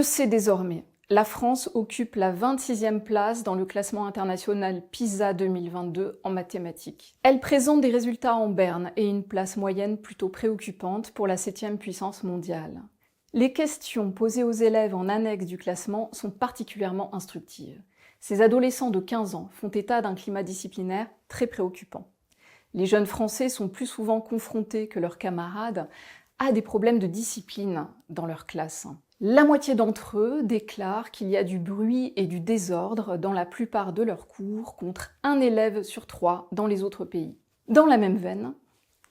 sait désormais, la France occupe la 26e place dans le classement international PISA 2022 en mathématiques. Elle présente des résultats en berne et une place moyenne plutôt préoccupante pour la 7e puissance mondiale. Les questions posées aux élèves en annexe du classement sont particulièrement instructives. Ces adolescents de 15 ans font état d'un climat disciplinaire très préoccupant. Les jeunes Français sont plus souvent confrontés que leurs camarades à des problèmes de discipline dans leur classe. La moitié d'entre eux déclarent qu'il y a du bruit et du désordre dans la plupart de leurs cours, contre un élève sur 3 dans les autres pays. Dans la même veine,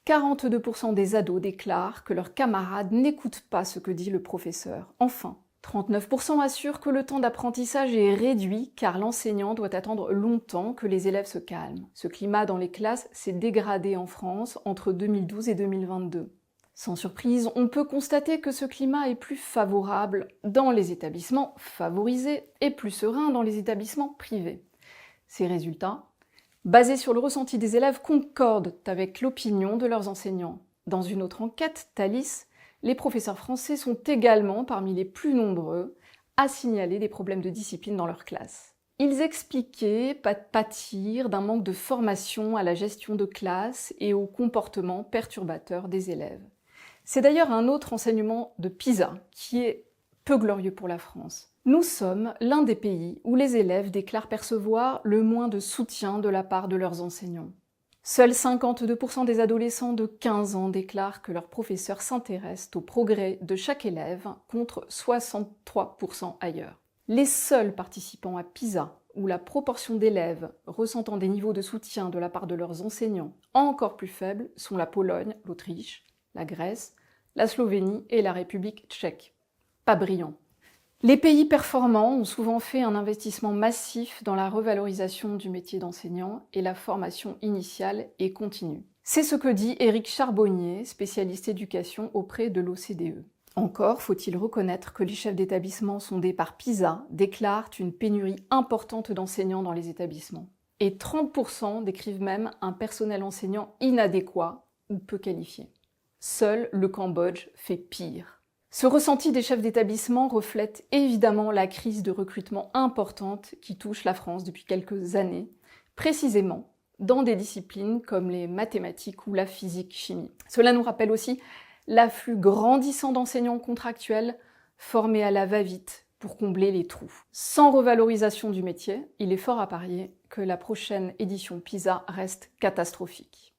42% des ados déclarent que leurs camarades n'écoutent pas ce que dit le professeur. Enfin, 39% assurent que le temps d'apprentissage est réduit car l'enseignant doit attendre longtemps que les élèves se calment. Ce climat dans les classes s'est dégradé en France entre 2012 et 2022. Sans surprise, on peut constater que ce climat est plus favorable dans les établissements favorisés et plus serein dans les établissements privés. Ces résultats, basés sur le ressenti des élèves, concordent avec l'opinion de leurs enseignants. Dans une autre enquête, Thalys, les professeurs français sont également parmi les plus nombreux à signaler des problèmes de discipline dans leur classe. Ils expliquaient pâtir d'un manque de formation à la gestion de classe et au comportement perturbateur des élèves. C'est d'ailleurs un autre enseignement de PISA qui est peu glorieux pour la France. Nous sommes l'un des pays où les élèves déclarent percevoir le moins de soutien de la part de leurs enseignants. Seuls 52% des adolescents de 15 ans déclarent que leurs professeurs s'intéressent au progrès de chaque élève, contre 63% ailleurs. Les seuls participants à PISA, où la proportion d'élèves ressentant des niveaux de soutien de la part de leurs enseignants encore plus faibles, sont la Pologne, l'Autriche, la Grèce, la Slovénie et la République tchèque. Pas brillant. Les pays performants ont souvent fait un investissement massif dans la revalorisation du métier d'enseignant et la formation initiale et continue. C'est ce que dit Éric Charbonnier, spécialiste éducation auprès de l'OCDE. Encore faut-il reconnaître que les chefs d'établissement sondés par PISA déclarent une pénurie importante d'enseignants dans les établissements. Et 30% décrivent même un personnel enseignant inadéquat ou peu qualifié. Seul le Cambodge fait pire. Ce ressenti des chefs d'établissement reflète évidemment la crise de recrutement importante qui touche la France depuis quelques années, précisément dans des disciplines comme les mathématiques ou la physique-chimie. Cela nous rappelle aussi l'afflux grandissant d'enseignants contractuels formés à la va-vite pour combler les trous. Sans revalorisation du métier, il est fort à parier que la prochaine édition PISA reste catastrophique.